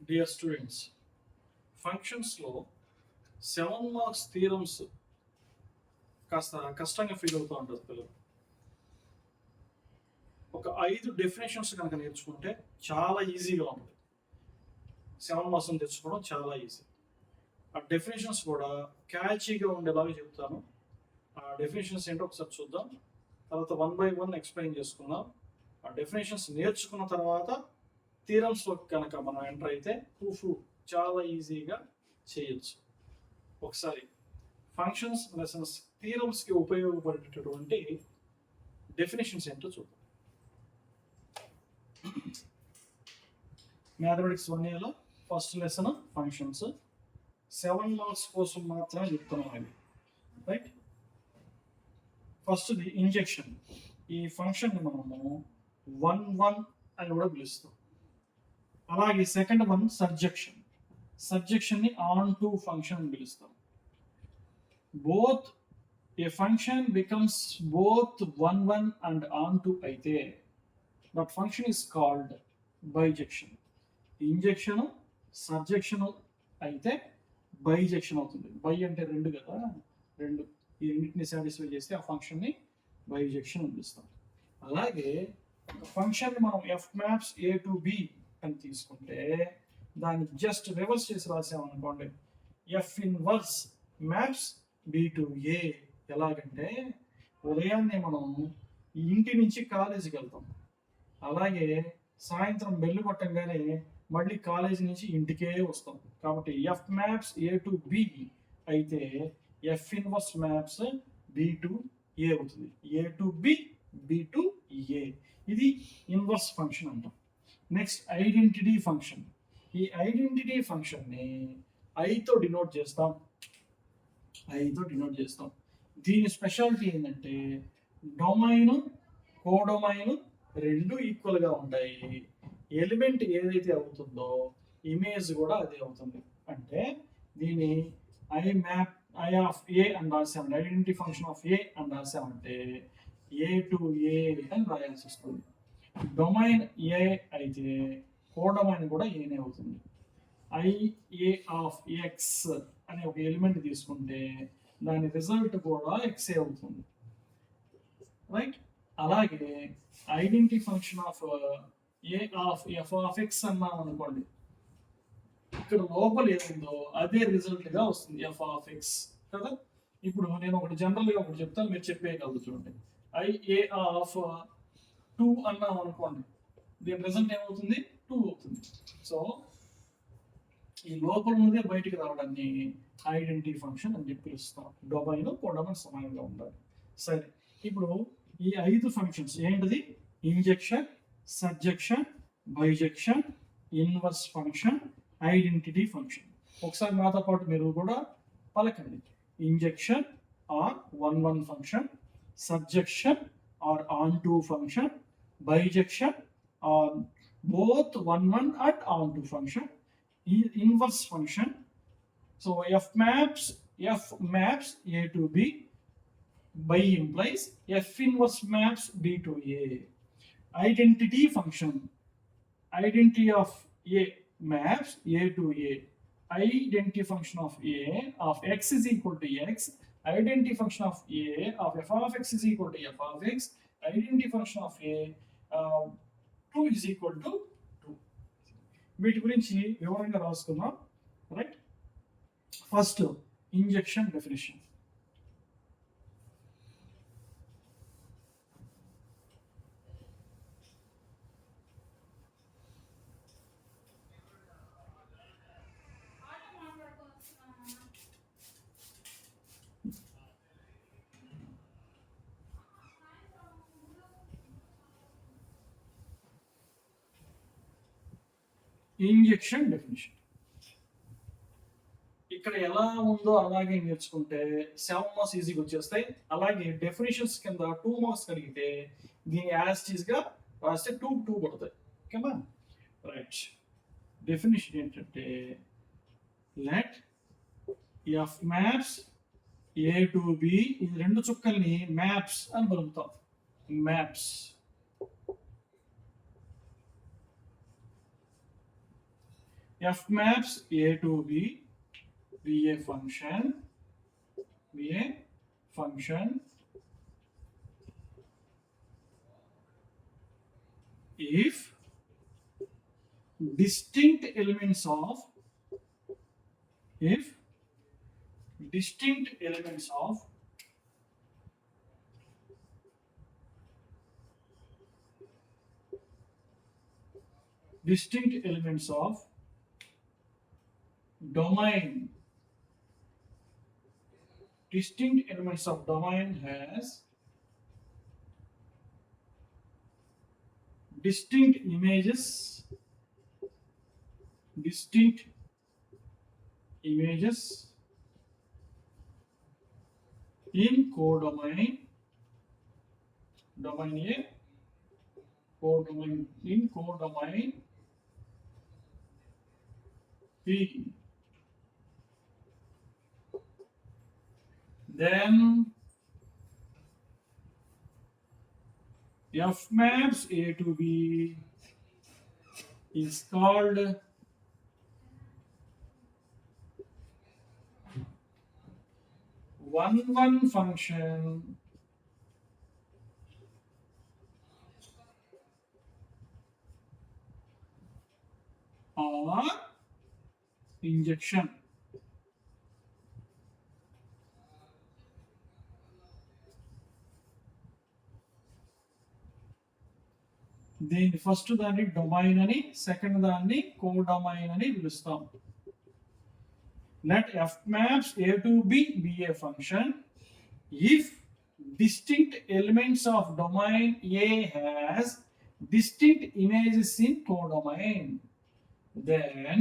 Dear students, ఫంక్షన్స్లో 7 marks theorems కాస్త కష్టంగా ఫీల్ అవుతూ ఉంటుంది పిల్లలు. ఒక 5 డెఫినేషన్స్ కనుక నేర్చుకుంటే చాలా ఈజీగా ఉంటుంది. 7 మార్క్స్ తెచ్చుకోవడం చాలా ఈజీ. ఆ డెఫినేషన్స్ కూడా క్యాచీగా ఉండేలాగా చెప్తాను. ఆ డెఫినేషన్స్ ఏంటో ఒకసారి చూద్దాం. తర్వాత 1 by 1 ఎక్స్ప్లెయిన్ చేసుకుందాం. ఆ డెఫినేషన్స్ నేర్చుకున్న తర్వాత థీరమ్స్లో కనుక మనం ఎంటర్ అయితే ప్రూఫ్ చాలా ఈజీగా చేయొచ్చు. ఒకసారి ఫంక్షన్స్ లెసన్స్ థీరమ్స్కి ఉపయోగపడేటటువంటి డెఫినేషన్స్ ఏంటో చూద్దాం. మ్యాథమెటిక్స్ 1Aలో ఫస్ట్ లెసన్ ఫంక్షన్స్. 7 మార్క్స్ కోసం మాత్రమే చెప్తున్నాం అది, రైట్. ఫస్ట్ది ఇంజెక్షన్. ఈ ఫంక్షన్ని మనము 1 అని కూడా పిలుస్తాం. అలాగే సెకండ్ వన్ సబ్జెక్షన్. సబ్జెక్షన్ని ఆన్ టు ఫంక్షన్ అని పిలుస్తాం. Both a function becomes both 1 and onto అయితే that function is called bijection. Injection surjection అయితే బైజెక్షన్ అవుతుంది. బై అంటే 2 కదా, 2 ఈ రెండింటిని సాటిస్ఫై చేస్తే ఆ ఫంక్షన్ని బైజెక్షన్ అని పిలుస్తాం. అలాగే ఫంక్షన్ని మనం F maps A to B అని తీసుకుంటే దాన్ని జస్ట్ రివర్స్ చేసి రాసామనుకోండి, F inverse maps B to A. ఎలాగంటే ఉదయాన్నే మనం ఇంటి నుంచి కాలేజీకి వెళ్తాం, అలాగే సాయంత్రం బెల్లు కొట్టంగానే మళ్ళీ కాలేజీ నుంచి ఇంటికే వస్తాం. కాబట్టి F maps A to B అయితే F inverse maps B to A అవుతుంది. A to B, B to A. ఇది ఇన్వర్స్ ఫంక్షన్ అంటాం. Next identity function. ఈ ఐడెంటిటీ ఫంక్షన్ని ఐతో డినోట్ చేస్తాం. దీని స్పెషాలిటీ ఏంటంటే డొమైన్ కోడొమైన్ రెండు ఈక్వల్గా ఉంటాయి. ఎలిమెంట్ ఏదైతే అవుతుందో ఇమేజ్ కూడా అదే అవుతుంది. అంటే దీని ఐ ఆఫ్ ఏ అని రాసామంటే, ఐడెంటిటీ ఫంక్షన్ ఆఫ్ ఏ అని రాసామంటే ఏ టు ఏ అని రాయాల్సి వస్తుంది. డొమైన్ ఏ అయితే కోడొమైన్ కూడా ఏనే అవుతుంది. ఐఏ ఆఫ్ ఎక్స్ అనే ఒక ఎలిమెంట్ తీసుకుంటే దాని రిజల్ట్ కూడా ఎక్సే అవుతుంది, రైట్. అలాగే identity function of A of F of X అన్నాం అనుకోండి, ఇక్కడ లోపల ఏముందో అదే రిజల్ట్ గా వస్తుంది ఎఫ్ ఆఫ్ ఎక్స్ కదా. ఇప్పుడు నేను ఒకటి జనరల్గా ఒకటి చెప్తాను, మీరు చెప్పేయగలదు చూడండి. ఐఏ ఆఫ్ 2 అన్నాం అనుకోండి, దీని రిజల్ట్ ఏమవుతుంది? 2 అవుతుంది. సో ఈ లోపల ఉన్నదే బయటికి రావడాన్ని ఐడెంటిటీ ఫంక్షన్ అని చెప్పి పిలుస్తాం. డొమైన్ కోడొమైన్ సమానంగా ఉండాలి. సరే, ఇప్పుడు ఈ 5 ఫంక్షన్స్ ఏంటిది? Injection, surjection, bijection, inverse function, identity function. ఒకసారి నాతో పాటు మీరు కూడా పలకండి. Injection or 1 function, surjection or onto function, bijection or both 1 and on to function, inverse function. So f maps a to b, by implies f inverse maps b to a. Identity function, identity of a maps a to a. Identity function of a of x is equal to x. Identity function of a of f of x is equal to f of x. Identity function of a 2 is equal to 2. వీటి గురించి వివరంగా రాసుకుందాం, right. First injection definition. Injection definition ఇక్కడ ఎలా ఉందో అలాగే నేర్చుకుంటే 7 marks ఈజీగా వచ్చేస్తాయి. అలాగే డెఫినేషన్స్ కింద 2 మార్క్స్ కలిగితే దీని యాజ్ టీజ్ గా రాస్తే 2 పడతాయి. ఓకేనా, రైట్. డెఫినేషన్ ఏంటంటే let F maps A to B, ఈ 2 చుక్కల్ని మ్యాప్స్ అని పిలుస్తాం. Maps F maps A to B be a function if distinct elements of domain has distinct images in codomain domain A, codomain P, then F maps A to B is called one function or injection. దీని first దాన్ని domain అని, second దాన్ని codomain అని పిలుస్తాం. Let F maps A to B be a function if distinct elements of domain A has distinct images in codomain. Then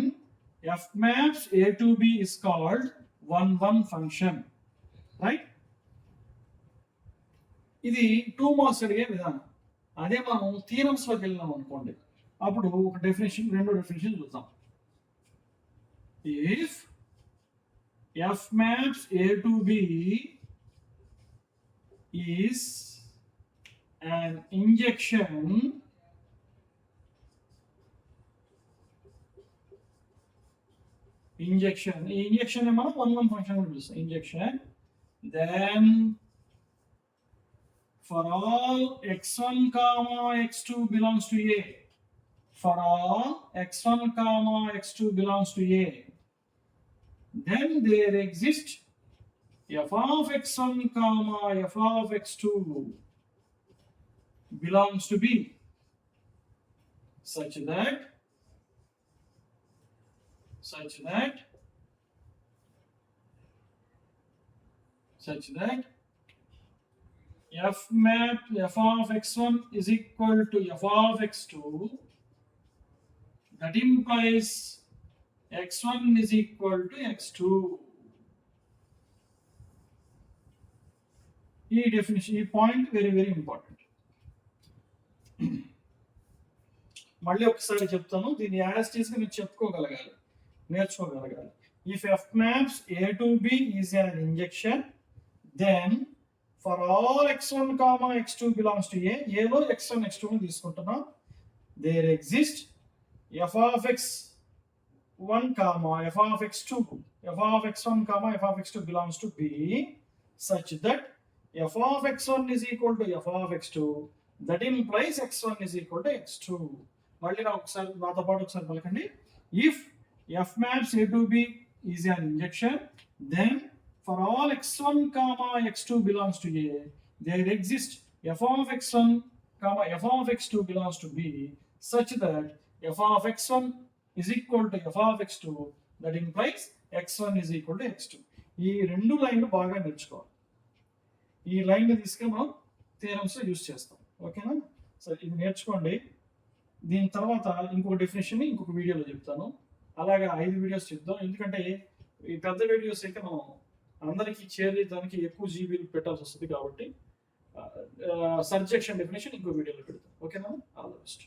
F maps A to B is called one function. Right? ఇది 2 marks అడిగే విధానం. అదే మనం theorems లోకి వెళ్ళినాం అనుకోండి, అప్పుడు ఒక డెఫినేషన్, రెండు డెఫినేషన్ చూద్దాం. If F maps A to B is an injection ఈ ఇంజెక్షన్ మనం one function అని పిలుస్తాం, injection. Then for all x1 comma x2 belongs to A, for all x1 comma x2 belongs to A, then there exists f of x1 comma f of x2 belongs to B such that f map f of x1 is equal to f of x2. That implies x1 is equal to x2. ఈ definition, ఈ point very important. మళ్ళీ ఒకసారి చెప్తాను, దీన్ని as tease గా మీరు చెప్పుకోగలగాలి, నేర్చుకోగలగాలి. If F maps A to B is an injection, then for all x1 comma x2 belongs to A, A లో x1 x2 ని తీసుకుంటున్నాం, there exists f of x1 comma f of x2, f of x1 comma f of x2 belongs to B such that f of x1 is equal to f of x2. That implies x1 is equal to x2. మళ్ళీ నాతో పాటు ఒకసారి పలకండి. If F maps A to B is an injection, then for all x1 comma x2 belongs to A, there exists f of x1 comma f of x2 belongs to B such that f of x1 is equal to f of x2. That implies x1 is equal to x2. ఈ రెండు లైన్లు బాగా నేర్చుకోవాలి. ఈ line తీసుకొని మనం theorems use చేస్తాం. ఓకేనా? సరే, ఇది నేర్చుకోండి. దీని తర్వాత ఇంకొక డెఫినేషన్ ఇంకొక వీడియోలో చెప్తాను. అలాగా 5 వీడియోస్ చెప్తాం, ఎందుకంటే ఈ పెద్ద వీడియోస్ అయితే మనం అందరికీ చేరేదానికి ఎక్కువ జీబీలు పెట్టాల్సి వస్తుంది కాబట్టి సబ్జెక్షన్ డెఫినేషన్ ఇంకో వీడియోలో పెడతాం. ఓకేనా? All the best.